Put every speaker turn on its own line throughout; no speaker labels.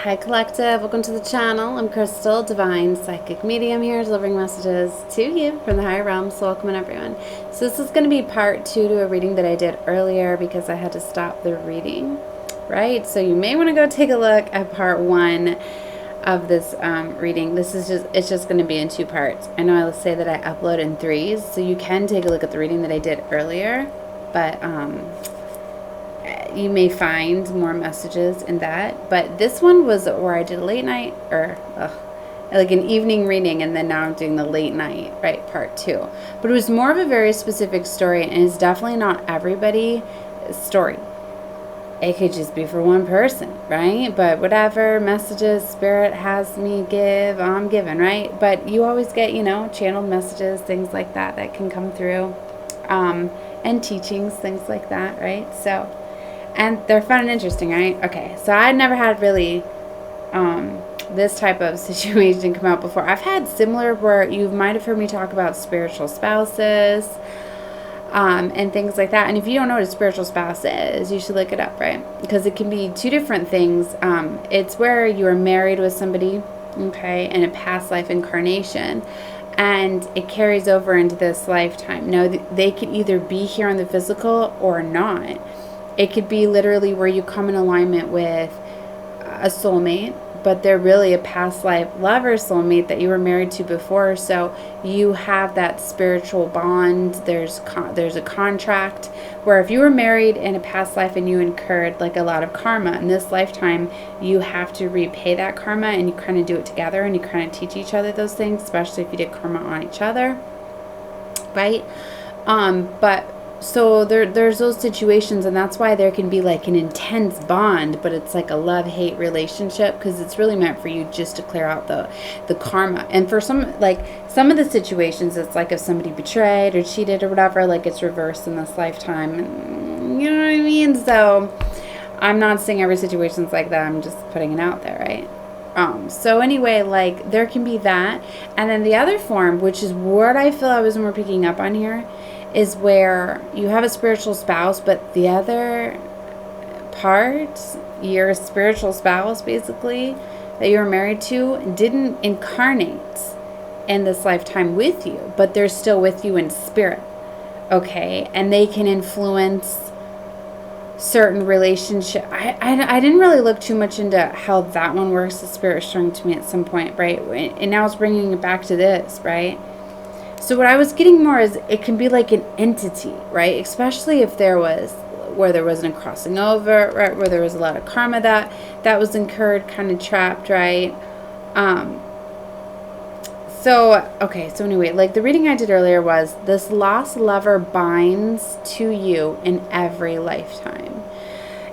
Hi Collective, welcome to the channel. I'm Crystal, Divine Psychic Medium here, delivering messages to you from the higher realms. So welcome everyone. So this is going to be part 2 to a reading that I did earlier because I had to stop the reading, right? So you may want to go take a look at part 1 of this reading. It's just going to be in 2 parts. I know I say that I upload in 3s, so you can take a look at the reading that I did earlier, but you may find more messages in that. But this one was where I did a late night, or like an evening reading, and then now I'm doing the late night, right, part 2. But it was more of a very specific story, and it's definitely not everybody's story. It could just be for one person, right? But whatever messages Spirit has me give, I'm giving, right? But you always get, channeled messages, things like that can come through, and teachings, things like that, right? So, and they're fun and interesting, right? Okay, so I never had really this type of situation come out before. I've had similar where you might have heard me talk about spiritual spouses and things like that. And if you don't know what a spiritual spouse is, you should look it up, right? Because it can be 2 different things. It's where you are married with somebody, okay, in a past life incarnation, and it carries over into this lifetime. Now, they could either be here on the physical or not. It could be literally where you come in alignment with a soulmate, but they're really a past life lover soulmate that you were married to before. So you have that spiritual bond. There's a contract where if you were married in a past life and you incurred like a lot of karma in this lifetime, you have to repay that karma, and you kind of do it together, and you kind of teach each other those things, especially if you did karma on each other, right? But so there's those situations, and that's why there can be like an intense bond, but it's like a love-hate relationship, because it's really meant for you just to clear out the karma. And for some of the situations, it's like if somebody betrayed or cheated or whatever, like it's reversed in this lifetime. You know what I mean? So I'm not saying every situation's like that. I'm just putting it out there, right? So anyway, like there can be that. And then the other form, which is what I feel I was more picking up on here, is where you have a spiritual spouse, but the other part, your spiritual spouse basically, that you were married to, didn't incarnate in this lifetime with you, but they're still with you in spirit, okay? And they can influence certain relationship. I didn't really look too much into how that one works. The Spirit was showing to me at some point, right? And now it's bringing it back to this, right? So what I was getting more is it can be like an entity, right? Especially if there wasn't a crossing over, right? Where there was a lot of karma that was incurred, kind of trapped, right? So anyway, like the reading I did earlier was this lost lover binds to you in every lifetime.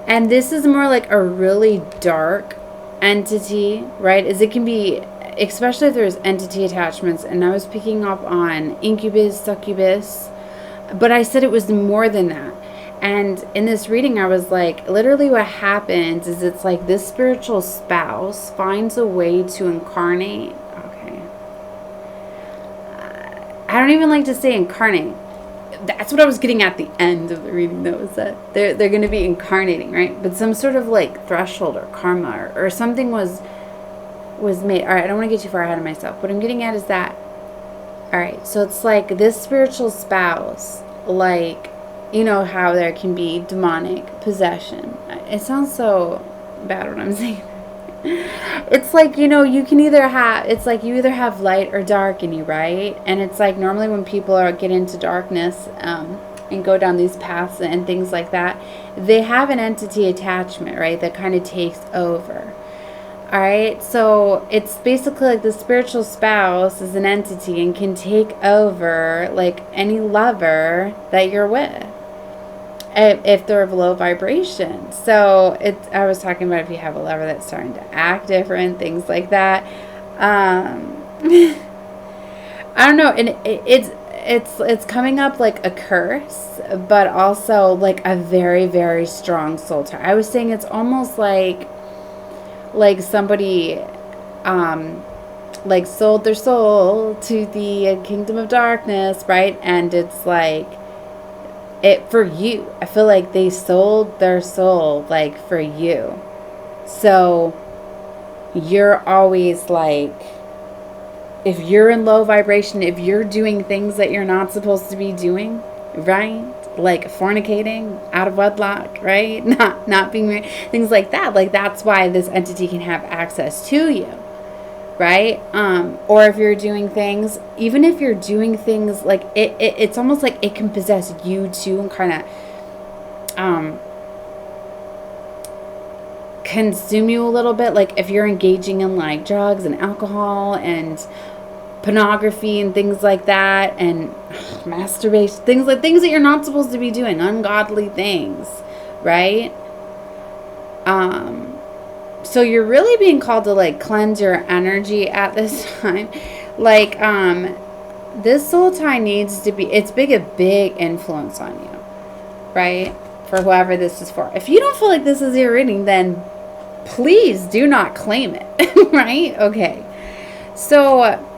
And this is more like a really dark entity, right? As it can be, especially if there's entity attachments, and I was picking up on incubus, succubus, but I said it was more than that. And in this reading, I was like, literally what happens is it's like this spiritual spouse finds a way to incarnate. Okay. I don't even like to say incarnate. That's what I was getting at the end of the reading, though, is that they're going to be incarnating, right? But some sort of like threshold or karma or something was made. All right, I don't want to get too far ahead of myself. What I'm getting at is that, all right, so it's like this spiritual spouse, like, you know how there can be demonic possession. It sounds so bad when I'm saying that. It's like, you can either have, it's like you either have light or dark in you, right? And it's like normally when people get into darkness and go down these paths and things like that, they have an entity attachment, right, that kind of takes over. All right, so it's basically like the spiritual spouse is an entity and can take over like any lover that you're with if they're of low vibration. So I was talking about if you have a lover that's starting to act different, things like that. I don't know, and it's coming up like a curse, but also like a very, very strong soul tie. I was saying it's almost like somebody like sold their soul to the kingdom of darkness, right? And it's like it for you. I feel like they sold their soul like for you. So you're always like, if you're in low vibration, if you're doing things that you're not supposed to be doing, right? Like fornicating, out of wedlock, right? Not being married, things like that. Like that's why this entity can have access to you, right? Or if you're doing things, even if you're doing things like it's almost like it can possess you too and kind of consume you a little bit. Like if you're engaging in like drugs and alcohol and pornography and things like that, and masturbation, things that you're not supposed to be doing, ungodly things, right? So you're really being called to like cleanse your energy at this time. Like this soul tie needs to be, it's a big influence on you, right? For whoever this is for. If you don't feel like this is your reading, then please do not claim it. Right? Okay. So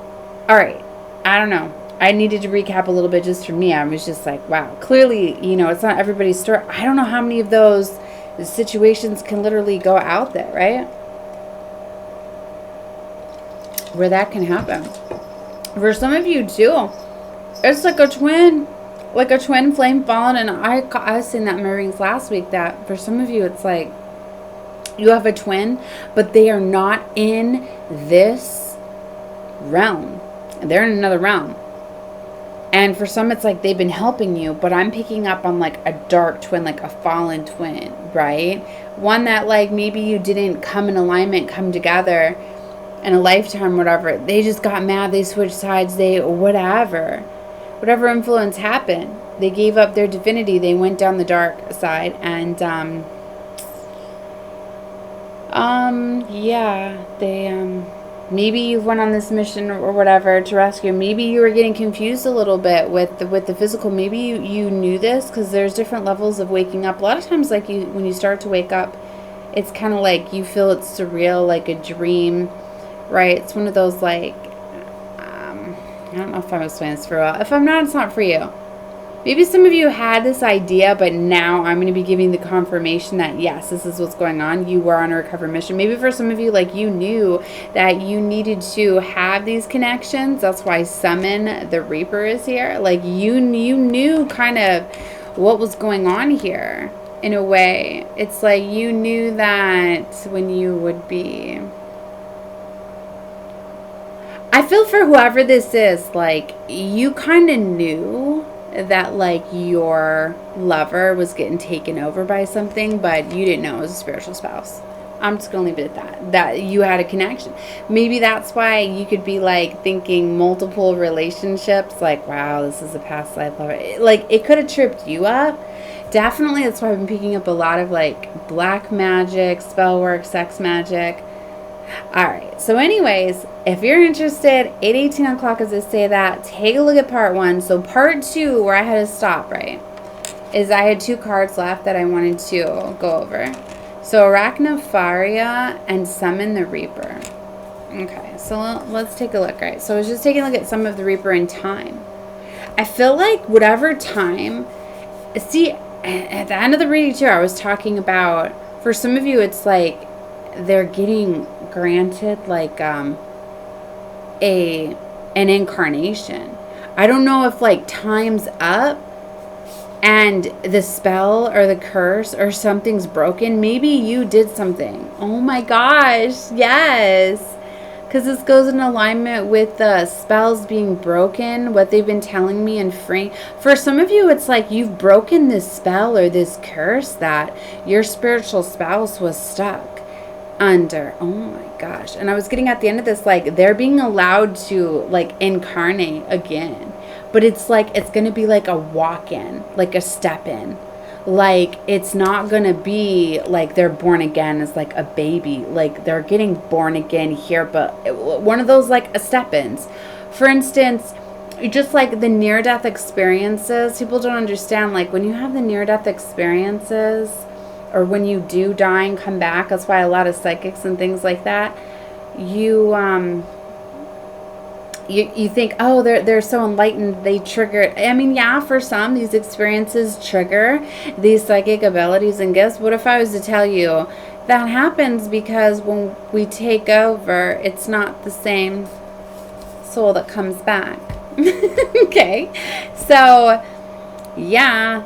all right. I don't know. I needed to recap a little bit just for me. I was just like, wow, clearly, it's not everybody's story. I don't know how many of those situations can literally go out there, right? Where that can happen. For some of you too, it's like a twin flame falling. And I was saying that in my readings last week, that for some of you, it's like you have a twin, but they are not in this realm. They're in another realm. And for some, it's like they've been helping you, but I'm picking up on like a dark twin, like a fallen twin, right? One that like maybe you didn't come in alignment, come together in a lifetime, whatever. They just got mad, they switched sides, whatever influence happened. They gave up their divinity, they went down the dark side, and maybe you went on this mission or whatever to rescue. Maybe you were getting confused a little bit with the physical. Maybe you knew this, because there's different levels of waking up. A lot of times, like when you start to wake up, it's kind of like you feel it's surreal, like a dream, right? It's one of those like, I don't know if I'm explaining this for well. If I'm not, it's not for you. Maybe some of you had this idea, but now I'm going to be giving the confirmation that, yes, this is what's going on. You were on a recovery mission. Maybe for some of you, like you knew that you needed to have these connections. That's why Summon the Reaper is here. Like you knew kind of what was going on here in a way. It's like you knew that when you would be... I feel for whoever this is, like you kind of knew that like your lover was getting taken over by something, but you didn't know it was a spiritual spouse. I'm just gonna leave it at that you had a connection. Maybe that's why you could be like thinking multiple relationships, like, wow, this is a past life lover. Like it could have tripped you up. Definitely, that's why I've been picking up a lot of like black magic, spell work, sex magic. Alright, so anyways, if you're interested, 8:18 on clock as I say that, take a look at part 1. So part 2, where I had to stop, right, is I had 2 cards left that I wanted to go over. So Arachnopharia and Summon the Reaper. Okay, so let's take a look, right? So I was just taking a look at some of the Reaper in time. I feel like whatever time, see, at the end of the reading too, I was talking about, for some of you, it's like they're getting granted like an incarnation. I don't know if like time's up and the spell or the curse or something's broken. Maybe you did something. Oh my gosh, yes, because this goes in alignment with the spells being broken, what they've been telling me and freeing. For some of you, it's like you've broken this spell or this curse that your spiritual spouse was stuck under. Oh my gosh. And I was getting at the end of this, like they're being allowed to like incarnate again, but it's like it's gonna be like a walk-in, like a step in. Like it's not gonna be like they're born again as like a baby. Like they're getting born again here, but one of those like a step-ins. For instance, just like the near-death experiences, people don't understand, like when you have the near-death experiences, or when you do die and come back, that's why a lot of psychics and things like that, you think, oh, they're so enlightened, they trigger. I mean, yeah, for some, these experiences trigger these psychic abilities and gifts. What if I was to tell you that happens because when we take over, it's not the same soul that comes back. Okay, so yeah,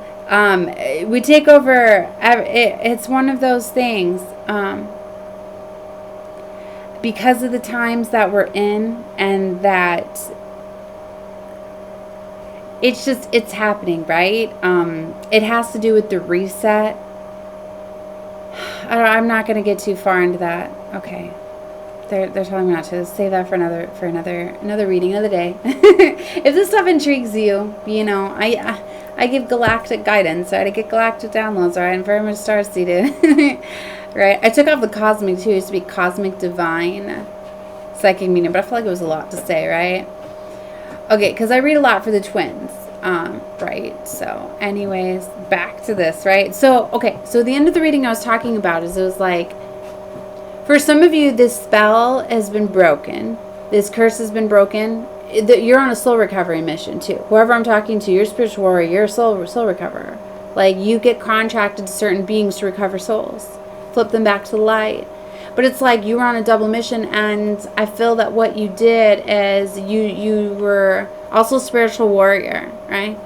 we take over. It's one of those things, because of the times that we're in, and that it's happening, right? It has to do with the reset. I'm not going to get too far into that. Okay. They're telling me not to. Save that for another reading, another day. If this stuff intrigues you, I give galactic guidance, right? I get galactic downloads, right? I'm very much star-seated, right? I took off the cosmic too. It used to be cosmic divine psychic meaning, but I feel like it was a lot to say, right? Okay, because I read a lot for the twins, right? So, anyways, back to this, right? So, okay, so the end of the reading I was talking about is, it was like, for some of you, this spell has been broken. This curse has been broken. You're on a soul recovery mission too. Whoever I'm talking to, you're a spiritual warrior, you're a soul recoverer. Like, you get contracted to certain beings to recover souls, flip them back to the light. But it's like you were on a double mission, and I feel that what you did is you were also a spiritual warrior, right?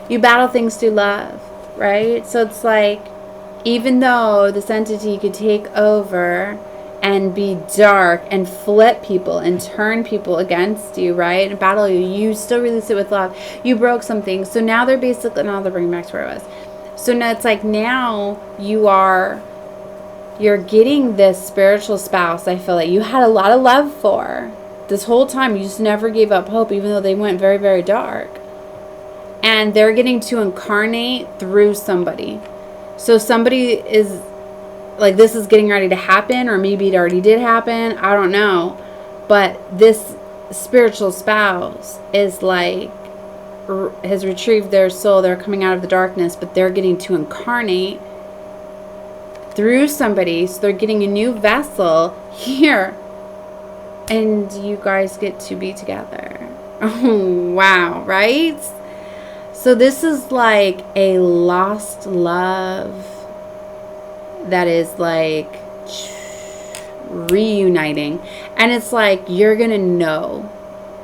You battle things through love, right? So it's like, even though this entity could take over and be dark and flip people and turn people against you, right? And battle you, you still release it with love. You broke something. So now they're bringing back to where I was. So now it's like, now you're getting this spiritual spouse, I feel like you had a lot of love for this whole time. You just never gave up hope, even though they went very, very dark. And they're getting to incarnate through somebody. So somebody is like, this is getting ready to happen, or maybe it already did happen, I don't know. But this spiritual spouse is like, has retrieved their soul. They're coming out of the darkness, but they're getting to incarnate through somebody. So they're getting a new vessel here, and you guys get to be together. Oh, wow, right? So this is like a lost love that is like reuniting, and it's like, you're gonna know,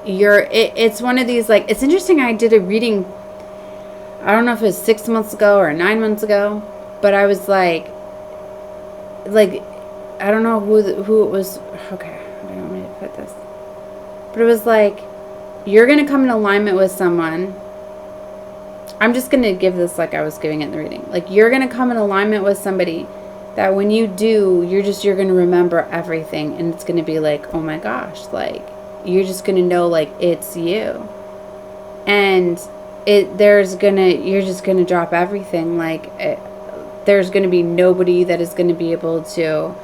it's one of these, like, it's interesting. I did a reading, I don't know if it was 6 months ago or 9 months ago, but I was like I don't know who it was. Okay, I don't want me to put this, but it was like, you're gonna come in alignment with someone. I'm just gonna give this like I was giving it in the reading. Like, you're gonna come in alignment with somebody that when you do, you're going to remember everything, and it's going to be like, oh my gosh, like, you're just going to know, like, it's you. And you're just going to drop everything. Like, there's going to be nobody that is going to be able to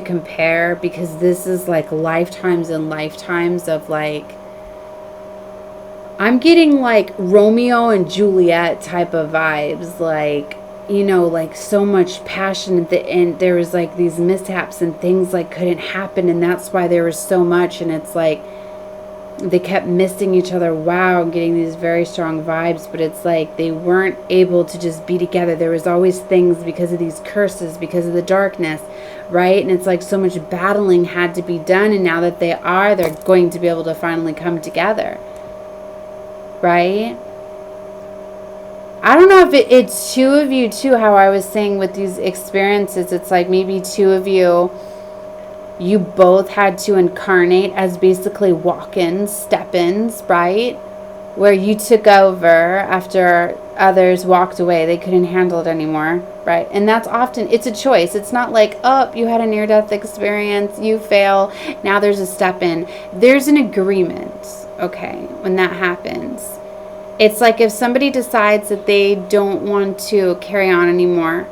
compare, because this is like lifetimes and lifetimes of, like, I'm getting like Romeo and Juliet type of vibes, like, like so much passion at the end. There was like these mishaps and things like couldn't happen, and that's why there was so much, and it's like they kept missing each other. Wow, I'm getting these very strong vibes, but it's like they weren't able to just be together. There was always things because of these curses, because of the darkness, right? And it's like so much battling had to be done, and now that they're going to be able to finally come together, right? I don't know if it's two of you too, how I was saying with these experiences. It's like maybe two of you both had to incarnate as basically walk-ins, step-ins, right? Where you took over after others walked away. They couldn't handle it anymore, right? And that's often, it's a choice. It's not like, oh, you had a near-death experience, you fail, now there's a step-in. There's an agreement, okay, when that happens. It's like if somebody decides that they don't want to carry on anymore,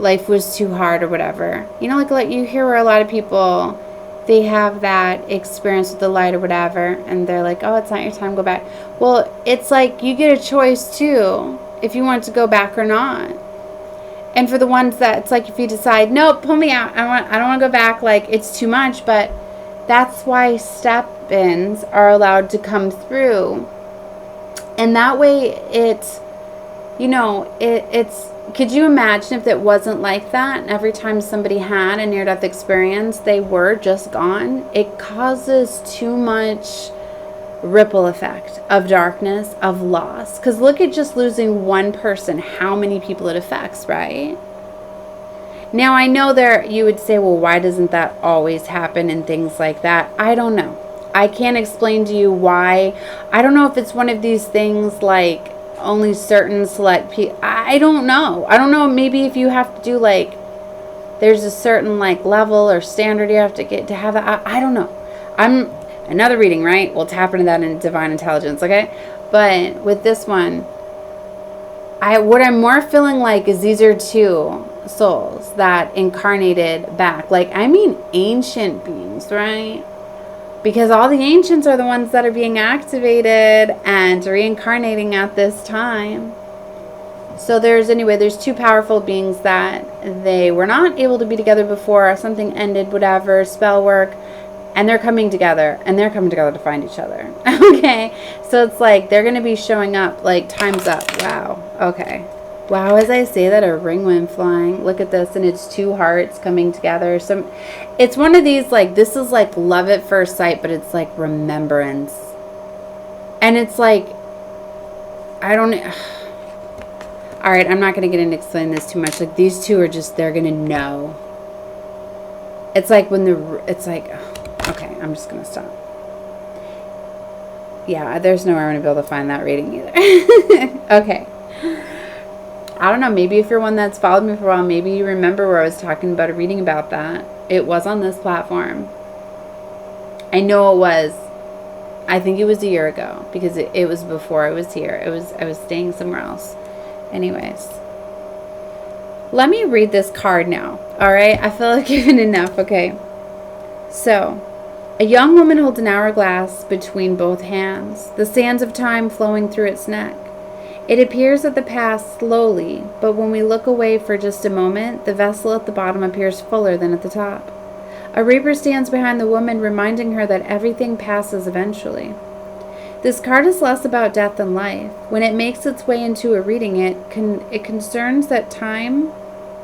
life was too hard or whatever. Like you hear where a lot of people, they have that experience with the light or whatever, and they're like, oh, it's not your time, go back. Well, it's like you get a choice too, if you want to go back or not. And for the ones that, it's like if you decide, nope, pull me out, I don't want to go back, like it's too much. But that's why step-ins are allowed to come through. And that way it's could you imagine if it wasn't like that? And every time somebody had a near-death experience, they were just gone. It causes too much ripple effect of darkness, of loss. Because look at just losing one person, how many people it affects, right? Now, I know you would say, well, why doesn't that always happen and things like that? I don't know. I can't explain to you why. I don't know if it's one of these things like only certain select people. I don't know. I don't know. Maybe if you have to do like, there's a certain like level or standard you have to get to have that. I don't know. I'm another reading, right? We'll tap into that in divine intelligence, okay? But with this one, what I'm more feeling like is these are two souls that incarnated back. Like, I mean ancient beings, right? Because all the ancients are the ones that are being activated and reincarnating at this time. So there's two powerful beings that they were not able to be together before. Something ended, whatever, spell work. And they're coming together. And they're coming together to find each other. Okay? So it's like they're going to be showing up. Like, time's up. Wow. Okay. Wow, as I say that, a ring went flying. Look at this, and it's two hearts coming together. It's one of these, like, this is like love at first sight, but it's like remembrance. And it's like, I don't... All right, I'm not going to get into explaining this too much. Like, these two are just, they're going to know. It's like it's like, okay, I'm just going to stop. Yeah, there's nowhere I'm going to be able to find that reading either. Okay. I don't know, maybe if you're one that's followed me for a while, maybe you remember where I was talking about a reading about that. It was on this platform. I know it was. I think it was a year ago because it was before I was here. I was staying somewhere else. Anyways. Let me read this card now. Alright? I feel like I've given enough. Okay. So, a young woman holds an hourglass between both hands, the sands of time flowing through its neck. It appears that the past slowly, but when we look away for just a moment, the vessel at the bottom appears fuller than at the top. A reaper stands behind the woman, reminding her that everything passes eventually. This card is less about death than life. When it makes its way into a reading, it concerns that time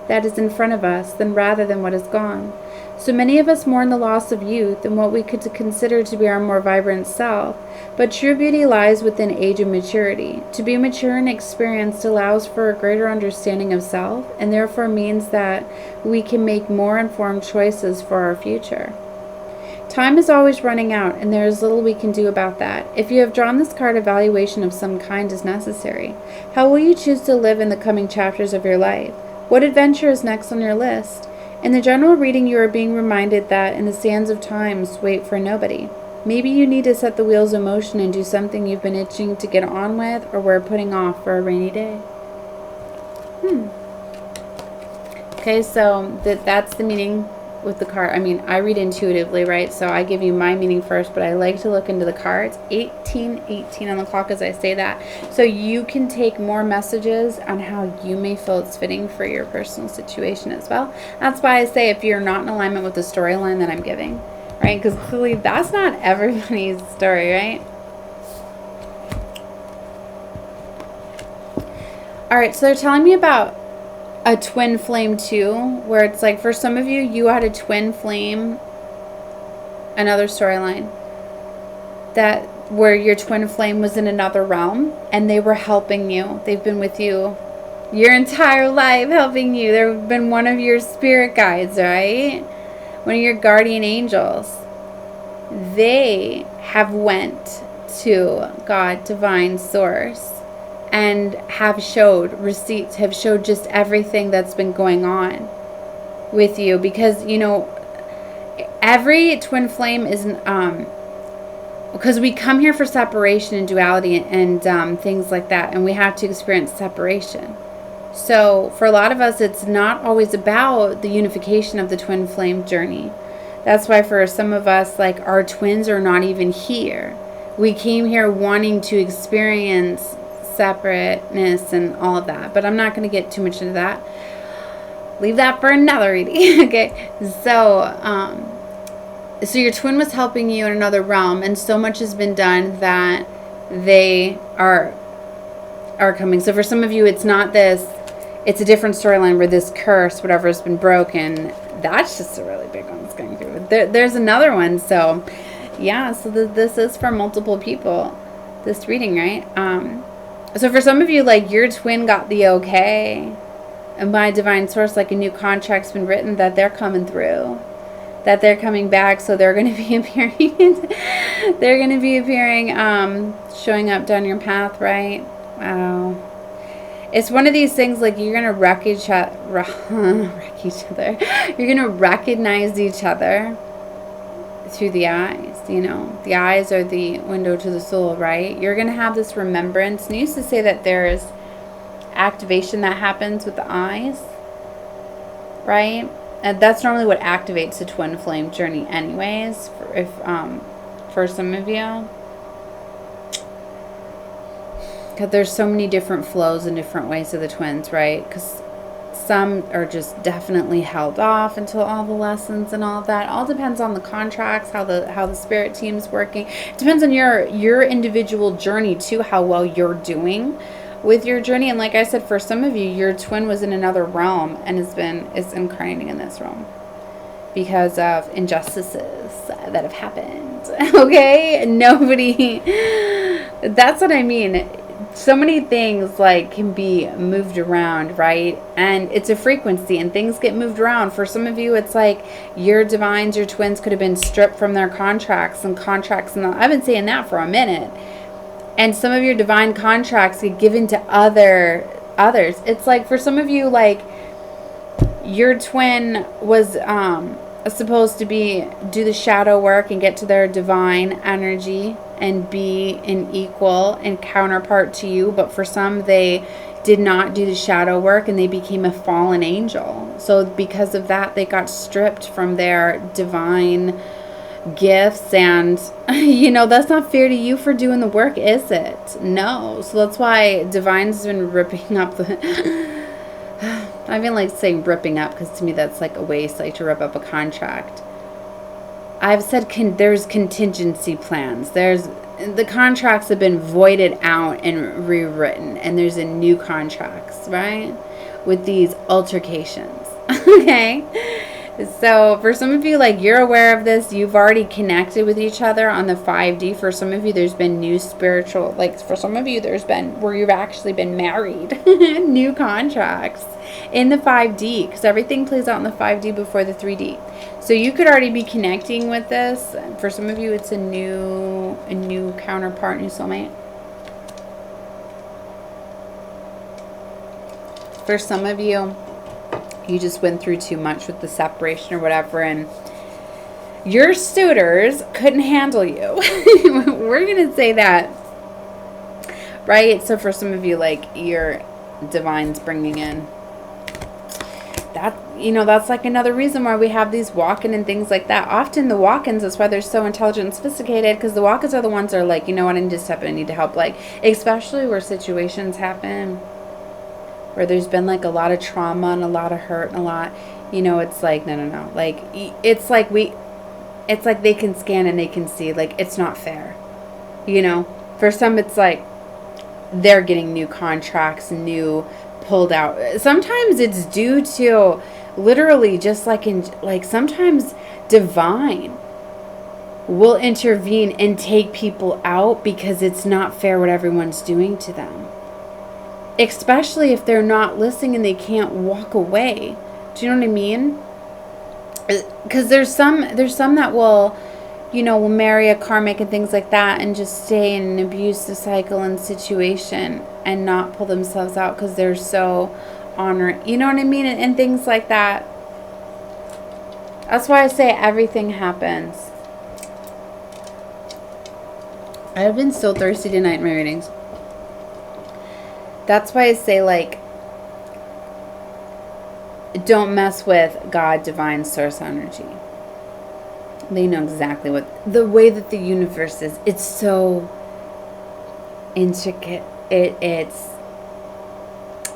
that is in front of us rather than what is gone. So many of us mourn the loss of youth and what we could consider to be our more vibrant self, but true beauty lies within age and maturity. To be mature and experienced allows for a greater understanding of self, and therefore means that we can make more informed choices for our future. Time is always running out, and there is little we can do about that. If you have drawn this card, evaluation of some kind is necessary. How will you choose to live in the coming chapters of your life? What adventure is next on your list? In the general reading, you are being reminded that in the sands of times wait for nobody. Maybe you need to set the wheels in motion and do something you've been itching to get on with or were putting off for a rainy day. Okay, so that's the meaning with the card. I mean, I read intuitively, right? So I give you my meaning first, but I like to look into the cards. 18:18 on the clock as I say that. So you can take more messages on how you may feel it's fitting for your personal situation as well. That's why I say if you're not in alignment with the storyline that I'm giving, right? Because clearly that's not everybody's story, right? All right, so they're telling me about a twin flame too, where it's like for some of you, you had a twin flame, another storyline, that where your twin flame was in another realm and they were helping you. They've been with you your entire life, helping you. They've been one of your spirit guides, right? One of your guardian angels. They have went to God, divine source, and have showed receipts, have showed just everything that's been going on with you. Because, you know, every twin flame is, because we come here for separation and duality and things like that, and we have to experience separation. So for a lot of us, it's not always about the unification of the twin flame journey. That's why for some of us, like, our twins are not even here. We came here wanting to experience separateness and all of that, but I'm not going to get too much into that. Leave that for another reading. Okay, so your twin was helping you in another realm, and so much has been done that they are coming. So for some of you, it's not this, it's a different storyline where this curse, whatever's been broken, that's just a really big one that's going through. There's another one. So yeah, so this is for multiple people, this reading, right? So for some of you, like, your twin got the okay, and by divine source, like, a new contract's been written, that they're coming through, that they're coming back. So they're going to be appearing, showing up down your path, right? Wow. It's one of these things, like, you're going to wreck each other. You're going to recognize each other through the eyes. You know, the eyes are the window to the soul, right? You're going to have this remembrance. And I used to say that there's activation that happens with the eyes, right? And that's normally what activates the twin flame journey anyways, for some of you. Because there's so many different flows and different ways of the twins, right? Because some are just definitely held off until all the lessons and all of that. All depends on the contracts, how the spirit team's working. It depends on your individual journey too, how well you're doing with your journey. And like I said, for some of you, your twin was in another realm and is incarnating in this realm because of injustices that have happened. Okay? That's what I mean. So many things, like, can be moved around, right? And it's a frequency, and things get moved around. For some of you, it's like your divines, your twins could have been stripped from their contracts, and I've been saying that for a minute. And some of your divine contracts get given to others. It's like, for some of you, like, your twin was supposed to do the shadow work and get to their divine energy and be an equal and counterpart to you, but for some, they did not do the shadow work and they became a fallen angel. So because of that, they got stripped from their divine gifts, and that's not fair to you for doing the work, is it? No. So that's why divine's been ripping up the I mean, like, saying ripping up, because to me that's like a waste, like to rip up a contract. I've said there's contingency plans. The contracts have been voided out and rewritten, and there's a new contracts, right? With these altercations. Okay? So for some of you, like, you're aware of this. You've already connected with each other on the 5D. For some of you, there's been new spiritual, like, for some of you, there's been where you've actually been married. New contracts in the 5D, because everything plays out in the 5D before the 3D. So you could already be connecting with this. For some of you, it's a new counterpart, new soulmate. For some of you, you just went through too much with the separation or whatever, and your suitors couldn't handle you. We're going to say that, right? So for some of you, like, your divine's bringing in that, that's like another reason why we have these walk-in and things like that. Often the walk-ins, that's why they're so intelligent and sophisticated, because the walk-ins are the ones that are like, you know what, I need to step in, I need to help. Like, especially where situations happen where there's been, like, a lot of trauma and a lot of hurt and a lot, it's like, no. Like, it's like they can scan and they can see, like, it's not fair. For some, it's like they're getting new contracts, new pulled out. Sometimes it's due to literally just like sometimes divine will intervene and take people out because it's not fair what everyone's doing to them. Especially if they're not listening and they can't walk away. Do you know what I mean? Because there's some that will, will marry a karmic and things like that and just stay in an abusive cycle and situation and not pull themselves out because they're so honoring. You know what I mean? And things like that. That's why I say everything happens. I've been so thirsty tonight in my readings. That's why I say, like, don't mess with God, divine source energy. They know exactly the way that the universe is. It's so intricate.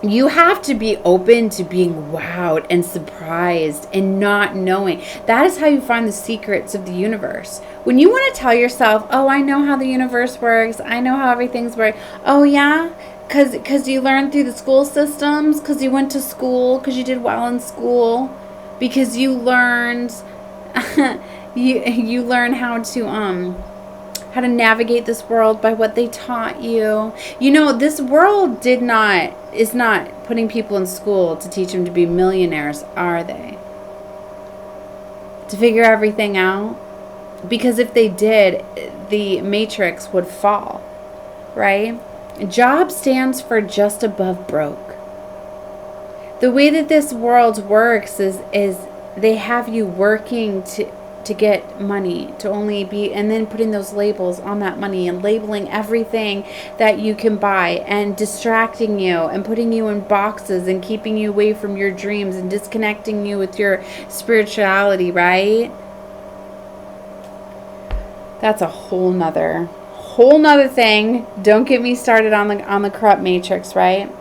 You have to be open to being wowed and surprised and not knowing. That is how you find the secrets of the universe. When you want to tell yourself, oh, I know how the universe works. I know how everything's working. Oh, yeah? Because you learned through the school systems, because you went to school, because you did well in school, because you learned you learn how to navigate this world by what they taught you. You know, this world is not putting people in school to teach them to be millionaires, are they? To figure everything out? Because if they did, the matrix would fall, right? Job stands for just above broke. The way that this world works is they have you working to get money, to only be, and then putting those labels on that money and labeling everything that you can buy and distracting you and putting you in boxes and keeping you away from your dreams and disconnecting you with your spirituality, right? That's a whole nother thing. Don't get me started on the corrupt matrix, right?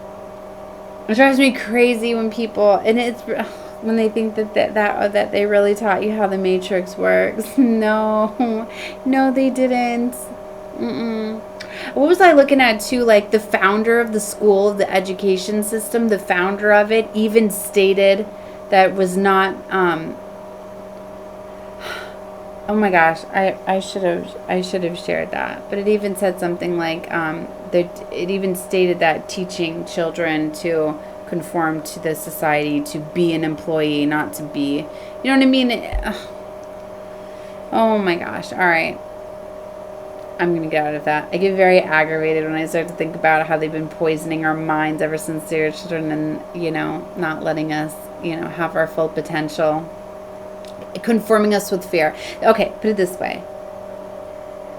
It drives me crazy when people, and it's when they think that they really taught you how the matrix works. No, they didn't. What was I looking at too? Like the founder of the school, of the education system, the founder of it even stated that was not. Oh my gosh, I should have shared that. But it even said something like it even stated that teaching children to conform to the society, to be an employee, not to be, you know what I mean? Oh my gosh. All right. I'm going to get out of that. I get very aggravated when I start to think about how they've been poisoning our minds ever since they were children and, you know, not letting us, you know, have our full potential. Conforming us with fear. Okay, put it this way.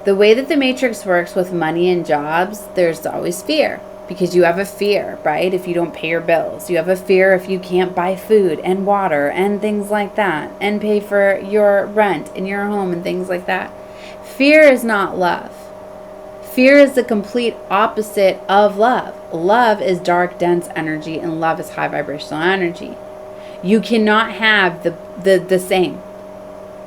The way that the matrix works with money and jobs, there's always fear. Because you have a fear, right? If you don't pay your bills. You have a fear if you can't buy food and water and things like that. And pay for your rent in your home and things like that. Fear is not love. Fear is the complete opposite of love. Love is dark, dense energy, and love is high vibrational energy. You cannot have the same.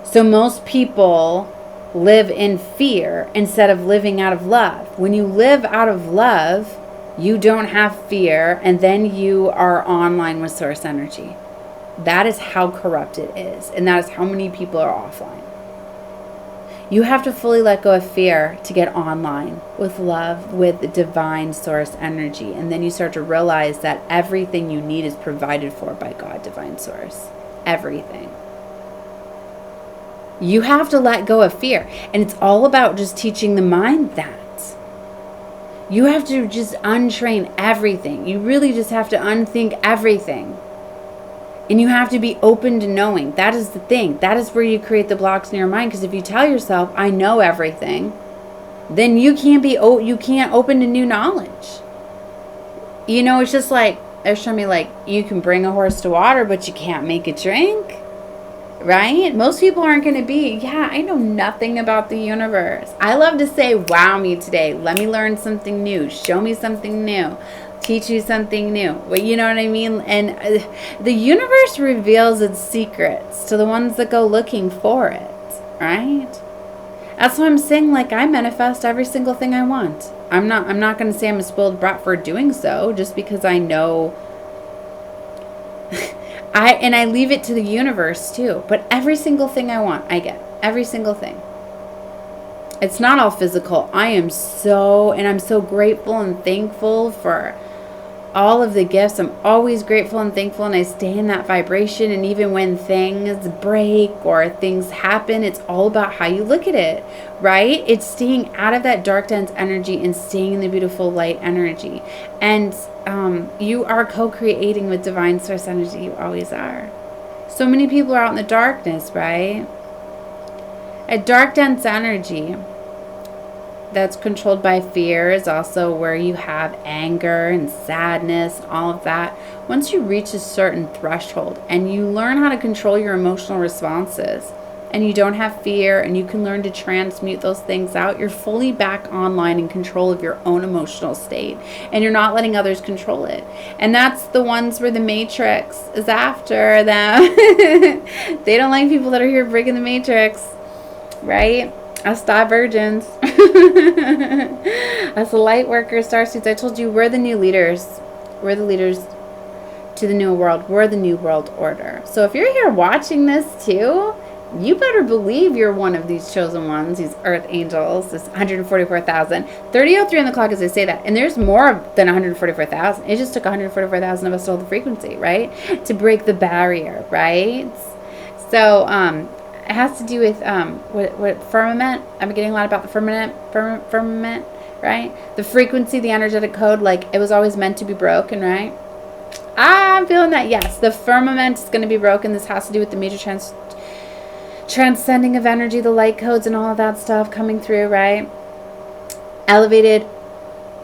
So most people live in fear instead of living out of love. When you live out of love, you don't have fear, and then you are online with source energy. That is how corrupt it is, and that is how many people are offline. You have to fully let go of fear to get online with love, with divine source energy. And then you start to realize that everything you need is provided for by God, divine source. Everything. You have to let go of fear. And it's all about just teaching the mind that. You have to just untrain everything. You really just have to unthink everything. And you have to be open to knowing. That is the thing. That is where you create the blocks in your mind. Because if you tell yourself, I know everything, then you can't open to new knowledge. You know, it's just like, they're showing me like, you can bring a horse to water, but you can't make it drink. Right? Most people aren't going to be, yeah, I know nothing about the universe. I love to say, wow me today. Let me learn something new. Show me something new. Teach you something new. You know what I mean? And the universe reveals its secrets to the ones that go looking for it, right? That's what I'm saying. Like, I manifest every single thing I want. I'm not going to say I'm a spoiled brat for doing so, just because I know. I leave it to the universe too. But every single thing I want, I get. Every single thing. It's not all physical. I'm so grateful and thankful for all of the gifts. I'm always grateful and thankful, and I stay in that vibration. And even when things break or things happen, it's all about how you look at it, right? It's staying out of that dark, dense energy and staying in the beautiful light energy. And you are co-creating with divine source energy. You always are. So many people are out in the darkness, right? A dark, dense energy that's controlled by fear is also where you have anger and sadness, all of that. Once you reach a certain threshold and you learn how to control your emotional responses and you don't have fear and you can learn to transmute those things out, you're fully back online in control of your own emotional state, and you're not letting others control it. And that's the ones where the matrix is after them. They don't like people that are here breaking the matrix, right? Us divergents. Us light workers, starsuits. I told you we're the new leaders. We're the leaders to the new world. We're the new world order. So if you're here watching this too, you better believe you're one of these chosen ones, these earth angels, this 144,000. 3003 on the clock as I say that. And there's more than 144,000. It just took 144,000 of us to hold the frequency, right? To break the barrier, right? So, it has to do with what firmament. I'm getting a lot about the firmament, right? The frequency, the energetic code, like it was always meant to be broken, right? I'm feeling that, yes. The firmament is going to be broken. This has to do with the major transcending of energy, the light codes and all of that stuff coming through, right? Elevated,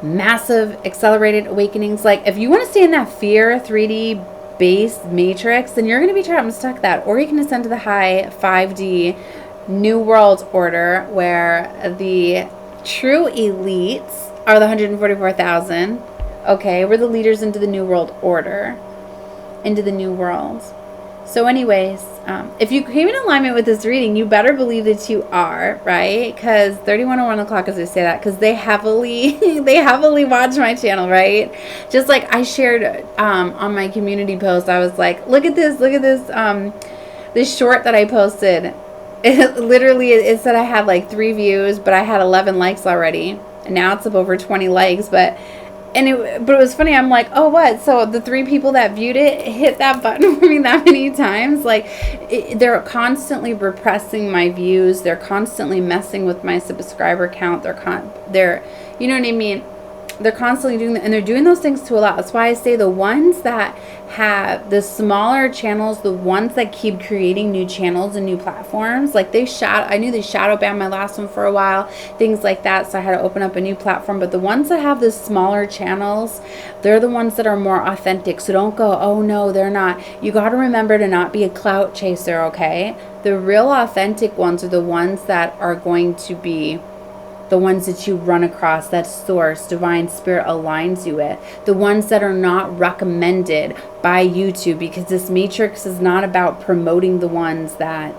massive, accelerated awakenings. Like if you want to stay in that fear 3D base matrix, then you're going to be trapped and stuck that. Or you can ascend to the high 5D new world order where the true elites are the 144,000. Okay, we're the leaders into the new world order, into the new world. So anyways, if you came in alignment with this reading, you better believe that you are, right? Because 3101 o'clock, as I say that, because they heavily watch my channel, right? Just like I shared on my community post, I was like, look at this, this short that I posted. It said I had like 3 views, but I had 11 likes already. And now it's up over 20 likes, but it was funny. I'm like, oh, what? So the 3 people that viewed it hit that button for me that many times. Like, they're constantly repressing my views. They're constantly messing with my subscriber count. They're, you know what I mean? They're constantly doing that, and they're doing those things to a lot. That's why I say the ones that have the smaller channels, the ones that keep creating new channels and new platforms, like I knew they shadow banned my last one for a while, things like that. So I had to open up a new platform. But the ones that have the smaller channels, they're the ones that are more authentic. So don't go, oh no, they're not. You got to remember to not be a clout chaser, okay? The real authentic ones are the ones that are going to be the ones that you run across, that source, divine spirit aligns you with. The ones that are not recommended by YouTube, because this matrix is not about promoting the ones that,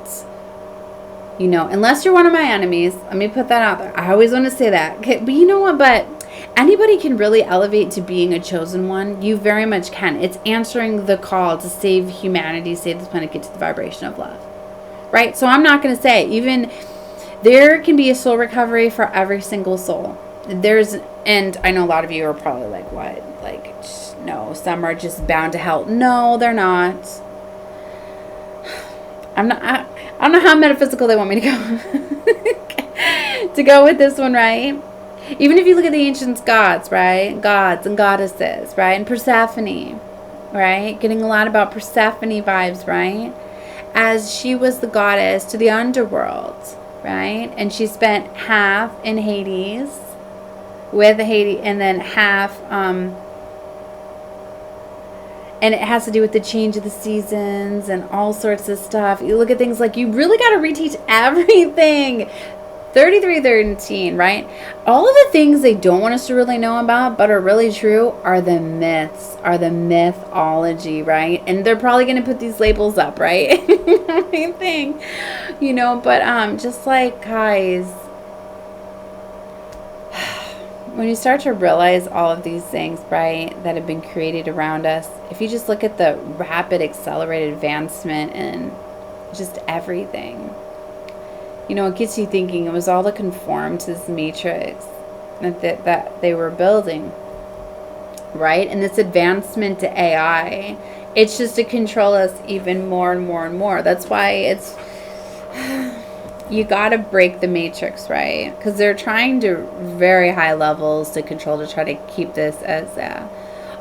you know, unless you're one of my enemies. Let me put that out there. I always want to say that. Okay, but you know what? But anybody can really elevate to being a chosen one. You very much can. It's answering the call to save humanity, save this planet, get to the vibration of love. Right? So I'm not going to say, even there can be a soul recovery for every single soul. And I know a lot of you are probably like, what? Like, no, some are just bound to hell. No, they're not. I don't know how metaphysical they want me to go. To go with this one, right? Even if you look at the ancient gods, right? Gods and goddesses, right? And Persephone, right? Getting a lot about Persephone vibes, right? As she was the goddess to the underworld, right? And she spent half in Hades with Hades, and then half, and it has to do with the change of the seasons and all sorts of stuff. You look at things like, you really got to reteach everything. 3313, right? All of the things they don't want us to really know about, but are really true, are the myths, are the mythology, right? And they're probably going to put these labels up, right? Same thing, you know, but just like, guys, when you start to realize all of these things, right, that have been created around us, if you just look at the rapid accelerated advancement and just everything, you know, it gets you thinking it was all to conform to this matrix that they were building, right? And this advancement to AI, it's just to control us even more and more and more. That's why it's, you got to break the matrix, right? Because they're trying to very high levels to control, to try to keep this as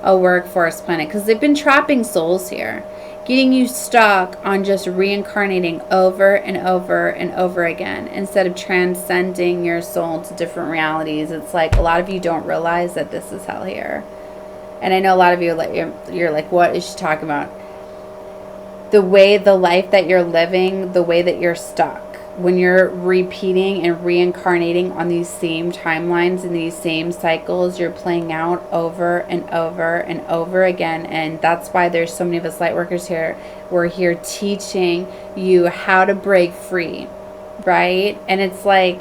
a workforce planet, because they've been trapping souls here, getting you stuck on just reincarnating over and over and over again instead of transcending your soul to different realities. It's like a lot of you don't realize that this is hell here. And I know a lot of you, you're like, what is she talking about? The life that you're living, the way that you're stuck. When you're repeating and reincarnating on these same timelines and these same cycles, you're playing out over and over and over again. And that's why there's so many of us light workers here. We're here teaching you how to break free. right? And it's like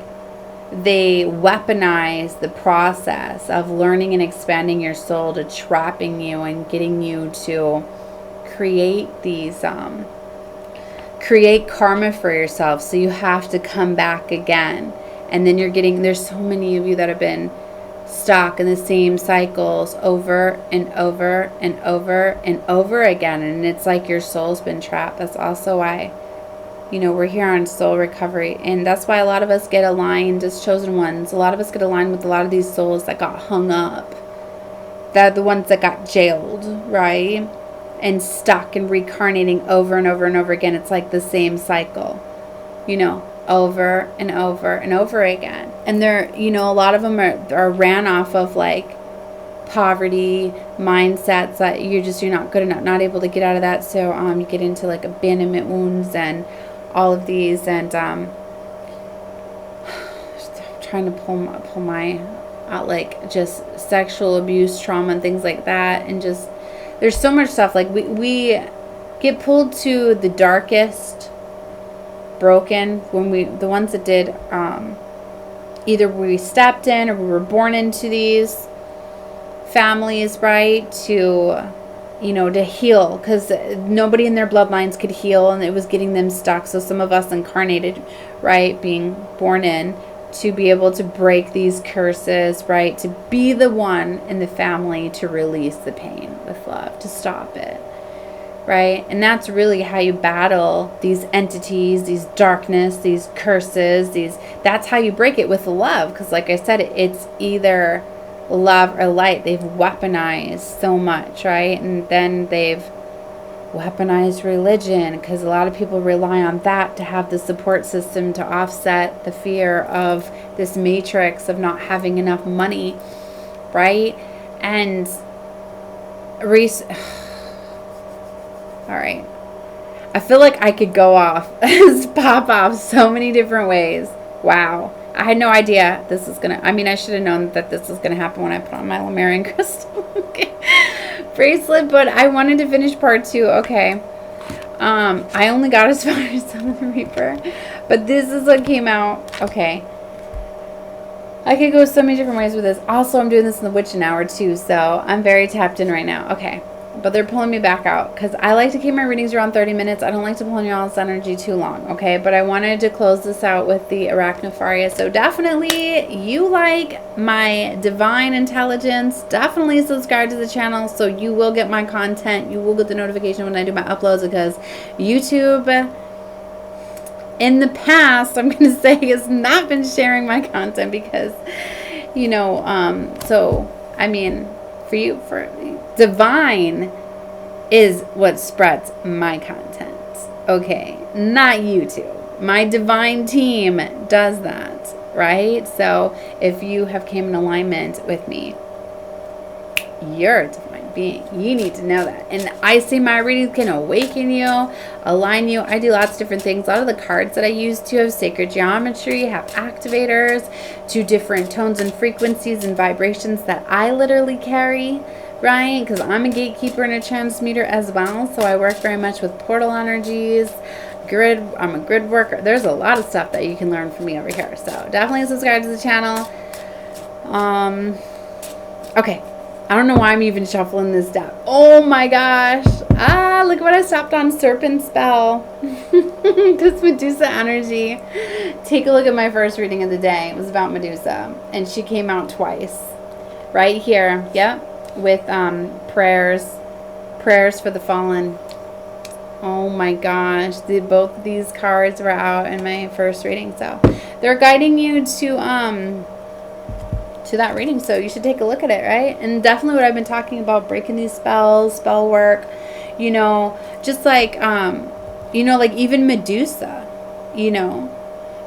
they weaponize the process of learning and expanding your soul to trapping you and getting you to create these create karma for yourself, so you have to come back again. And then you're getting, there's so many of you that have been stuck in the same cycles over and over and over and over again, and it's like your soul's been trapped. That's also why, you know, we're here on soul recovery, and that's why a lot of us get aligned as chosen ones. A lot of us get aligned with a lot of these souls that got hung up, that the ones that got jailed, right, and stuck and reincarnating over and over and over again. It's like the same cycle, you know, over and over and over again. And they're, you know, a lot of them are ran off of like poverty mindsets that you're not good enough, not able to get out of that. So you get into like abandonment wounds and all of these, and trying to pull my out, like just sexual abuse, trauma, and things like that. And just, there's so much stuff. Like we get pulled to the darkest, broken, when the ones that did, either we stepped in or we were born into these families, right, to, you know, to heal, because nobody in their bloodlines could heal, and it was getting them stuck. So some of us incarnated, right, being born in, to be able to break these curses, right, to be the one in the family to release the pain with love, to stop it, right? And that's really how you battle these entities, these darkness, these curses, that's how you break it, with love. Because like I said, it's either love or light. They've weaponized so much, right? And then they've weaponized religion, because a lot of people rely on that to have the support system to offset the fear of this matrix of not having enough money, right? And all right, I feel like I could go off, pop off so many different ways. Wow. I had no idea this was going to, I mean, I should have known that this was going to happen when I put on my Lemurian crystal bracelet, but I wanted to finish part 2. Okay. I only got as far as Son of the Reaper, but this is what came out. Okay. I could go so many different ways with this. Also, I'm doing this in the witching hour too, so I'm very tapped in right now. Okay. But they're pulling me back out, because I like to keep my readings around 30 minutes. I don't like to pull on y'all's energy too long, okay? But I wanted to close this out with the Arachnofaria. So definitely, you like my divine intelligence, definitely subscribe to the channel so you will get my content. You will get the notification when I do my uploads, because YouTube, in the past, I'm going to say, has not been sharing my content because, you know, so, I mean, for divine is what spreads my content, okay, not YouTube. My divine team does that, right? So if you have came in alignment with me, you're a divine being. You need to know that. And I say my readings can awaken you, align you. I do lots of different things. A lot of the cards that I use to have sacred geometry, have activators to different tones and frequencies and vibrations that I literally carry, right? Because I'm a gatekeeper and a transmuter as well. So I work very much with portal energies, grid. I'm a grid worker. There's a lot of stuff that you can learn from me over here. So definitely subscribe to the channel. Okay. I don't know why I'm even shuffling this deck. Oh my gosh. Ah, look what I stopped on. Serpent spell. This Medusa energy. Take a look at my first reading of the day. It was about Medusa. And she came out twice. Right here. Yep. With prayers. Prayers for the fallen. Oh my gosh. Both of these cards were out in my first reading. So they're guiding you to that reading, so you should take a look at it, right? And definitely what I've been talking about, breaking these spells, spell work, you know, just like you know, like even Medusa, you know,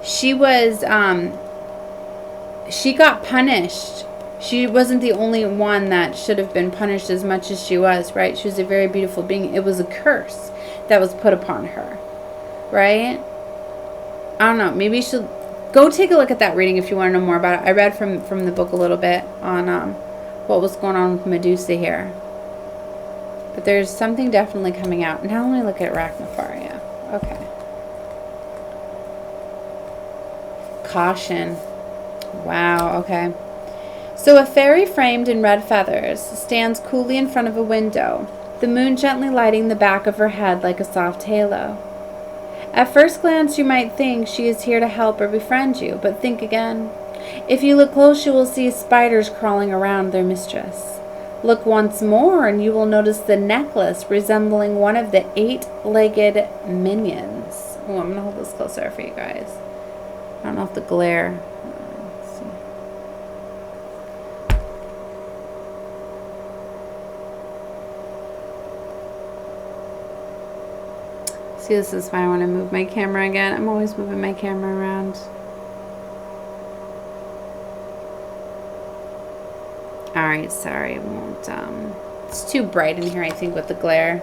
she was she got punished. She wasn't the only one that should have been punished as much as she was, right? She was a very beautiful being. It was a curse that was put upon her, right? I don't know, maybe she'll go take a look at that reading if you want to know more about it. I read from the book a little bit on what was going on with Medusa here. But there's something definitely coming out. Now let me look at Arachnofaria. Okay. caution. Wow, okay. So a fairy framed in red feathers stands coolly in front of a window, the moon gently lighting the back of her head like a soft halo. At first glance, you might think she is here to help or befriend you, but think again. If you look close, you will see spiders crawling around their mistress. Look once more, and you will notice the necklace resembling one of the 8-legged minions. Oh, I'm going to hold this closer for you guys. I don't know if the glare... Let's see. See, this is why I want to move my camera again. I'm always moving my camera around. Alright, sorry, I won't, it's too bright in here, I think, with the glare.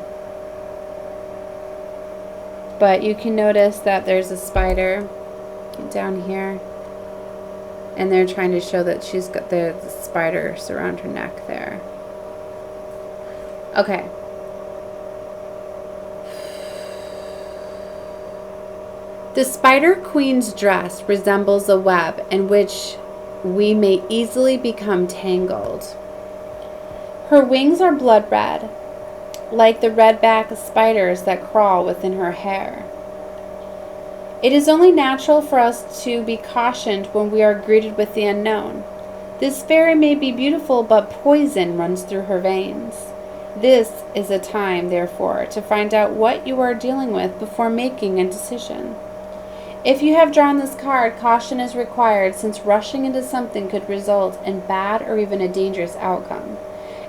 But you can notice that there's a spider down here. And they're trying to show that she's got the spiders around her neck there. Okay. The Spider Queen's dress resembles a web in which we may easily become tangled. Her wings are blood red, like the red-backed spiders that crawl within her hair. It is only natural for us to be cautioned when we are greeted with the unknown. This fairy may be beautiful, but poison runs through her veins. This is a time, therefore, to find out what you are dealing with before making a decision. If you have drawn this card, caution is required, since rushing into something could result in bad or even a dangerous outcome.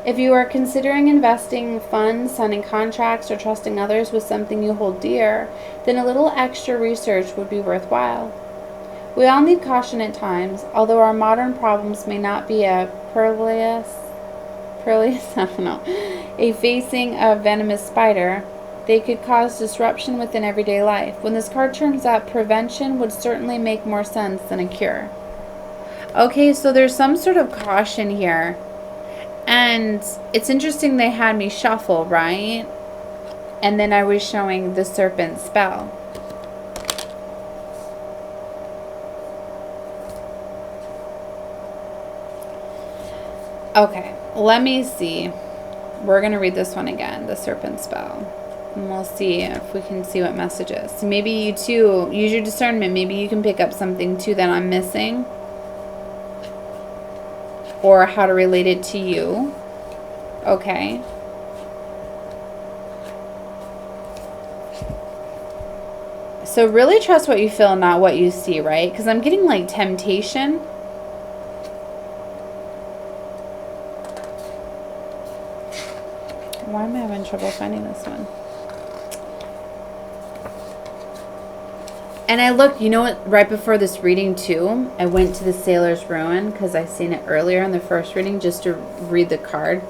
If you are considering investing funds, signing contracts, or trusting others with something you hold dear, then a little extra research would be worthwhile. We all need caution at times, although our modern problems may not be a a facing a venomous spider. They could cause disruption within everyday life. When this card turns up, prevention would certainly make more sense than a cure. Okay, so there's some sort of caution here. And it's interesting they had me shuffle, right? And then I was showing the serpent spell. Okay, let me see. We're going to read this one again, the serpent spell. And we'll see if we can see what messages. So maybe you too, use your discernment. Maybe you can pick up something too that I'm missing. Or how to relate it to you. Okay. So really trust what you feel, not what you see, right? Because I'm getting like temptation. Why am I having trouble finding this one? And I looked, you know what, right before this reading too, I went to the Sailor's Ruin because I seen it earlier in the first reading just to read the card.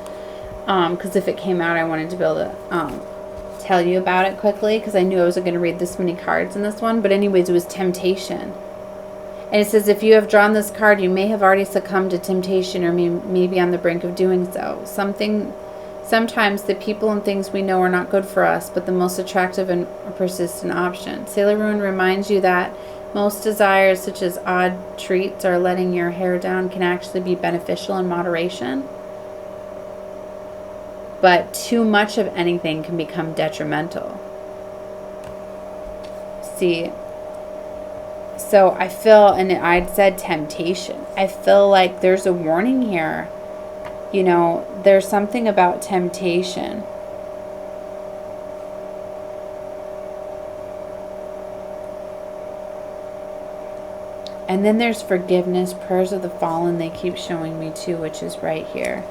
Because if it came out, I wanted to be able to tell you about it quickly because I knew I wasn't going to read this many cards in this one. But anyways, it was temptation. And it says, if you have drawn this card, you may have already succumbed to temptation or may be on the brink of doing so. Sometimes the people and things we know are not good for us, but the most attractive and persistent option. Sailor Ruin reminds you that most desires, such as odd treats or letting your hair down, can actually be beneficial in moderation. But too much of anything can become detrimental. See, so I feel, and I'd said temptation. I feel like there's a warning here. You know, there's something about temptation. And then there's forgiveness, prayers of the fallen, they keep showing me too, which is right here.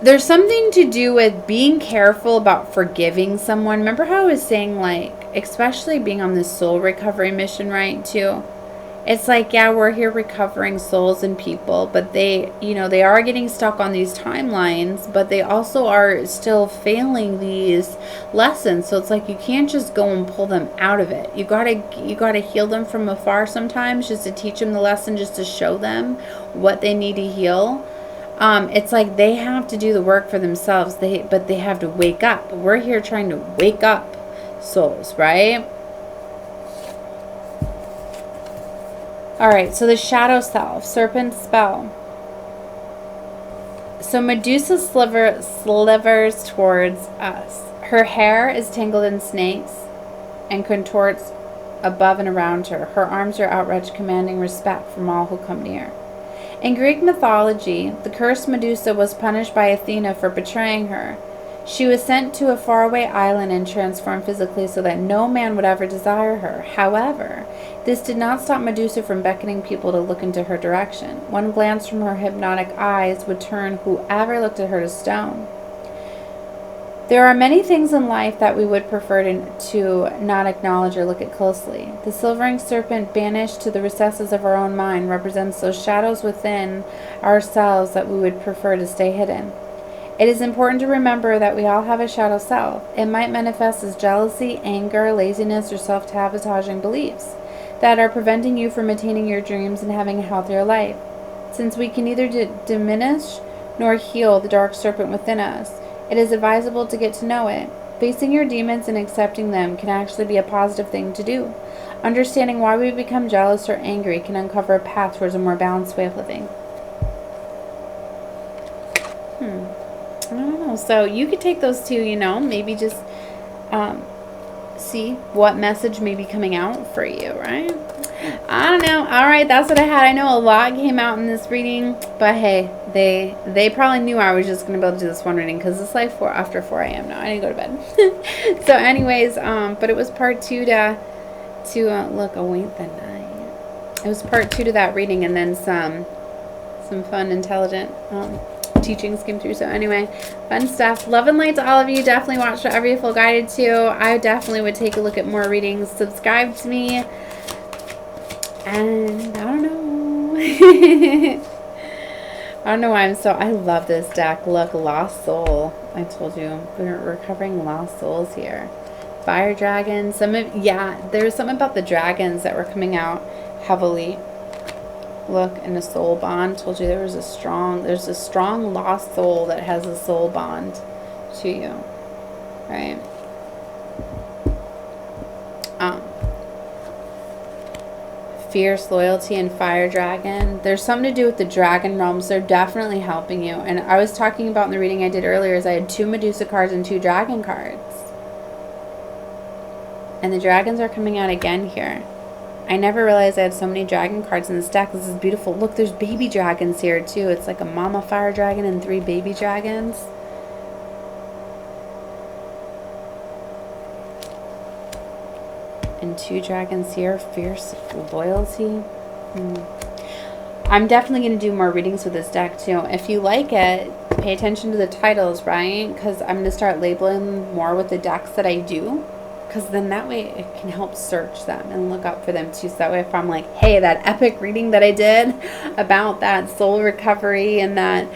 There's something to do with being careful about forgiving someone. Remember how I was saying, like, especially being on this soul recovery mission, right, too? It's like, yeah, we're here recovering souls and people, but they, you know, they are getting stuck on these timelines, but they also are still failing these lessons. So it's like you can't just go and pull them out of it. You gotta heal them from afar sometimes, just to teach them the lesson, just to show them what they need to heal. It's like they have to do the work for themselves. But they have to wake up. We're here trying to wake up souls, right? All right, so the shadow self, serpent spell. So Medusa slivers towards us. Her hair is tangled in snakes and contorts above and around her. Her arms are outstretched, commanding respect from all who come near. In Greek mythology, the cursed Medusa was punished by Athena for betraying her. She was sent to a faraway island and transformed physically so that no man would ever desire her. However, this did not stop Medusa from beckoning people to look into her direction. One glance from her hypnotic eyes would turn whoever looked at her to stone. There are many things in life that we would prefer to not acknowledge or look at closely. The silvering serpent banished to the recesses of our own mind represents those shadows within ourselves that we would prefer to stay hidden. It is important to remember that we all have a shadow self. It might manifest as jealousy, anger, laziness, or self-sabotaging beliefs that are preventing you from attaining your dreams and having a healthier life. Since we can neither diminish nor heal the dark serpent within us, it is advisable to get to know it. Facing your demons and accepting them can actually be a positive thing to do. Understanding why we become jealous or angry can uncover a path towards a more balanced way of living. I don't know. So you could take those two, maybe just see what message may be coming out for you, right? I don't know. All right, that's what I had. I know a lot came out in this reading, but hey, they probably knew I was just going to be able to do this one reading because it's like after 4 a.m. now. I didn't go to bed. So anyways, but it was part 2 to await the night. It was part 2 to that reading, and then some fun, intelligent teachings came through. So anyway, fun stuff. Love and light to all of you. Definitely watch whatever you feel guided to. I definitely would take a look at more readings. Subscribe to me. And I don't know. I don't know why I love this deck. Look, Lost Soul. I told you we're covering Lost Souls here. Fire dragons. There's something about the dragons that were coming out heavily. Look, in a soul bond. Told you there's a strong lost soul that has a soul bond to you. Right? Fierce loyalty and fire dragon. There's something to do with the dragon realms. They're definitely helping you. And I was talking about in the reading I did earlier is I had 2 Medusa cards and 2 dragon cards. And the dragons are coming out again here. I never realized I had so many dragon cards in this deck. This is beautiful. Look, there's baby dragons here too. It's like a mama fire dragon and 3 baby dragons. And 2 dragons here. Fierce loyalty. I'm definitely going to do more readings with this deck too. If you like it, pay attention to the titles, right? Because I'm going to start labeling more with the decks that I do. Because then that way it can help search them and look up for them too. So that way if I'm like, hey, that epic reading that I did about that soul recovery and that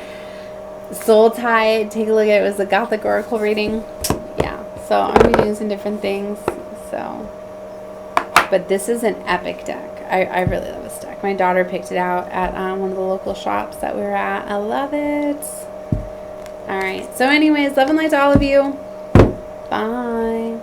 soul tie, take a look at it. It was a Gothic Oracle reading. Yeah. So I'm going to be doing some different things. So... But this is an epic deck. I really love this deck. My daughter picked it out at one of the local shops that we were at. I love it. All right. So anyways, love and light to all of you. Bye.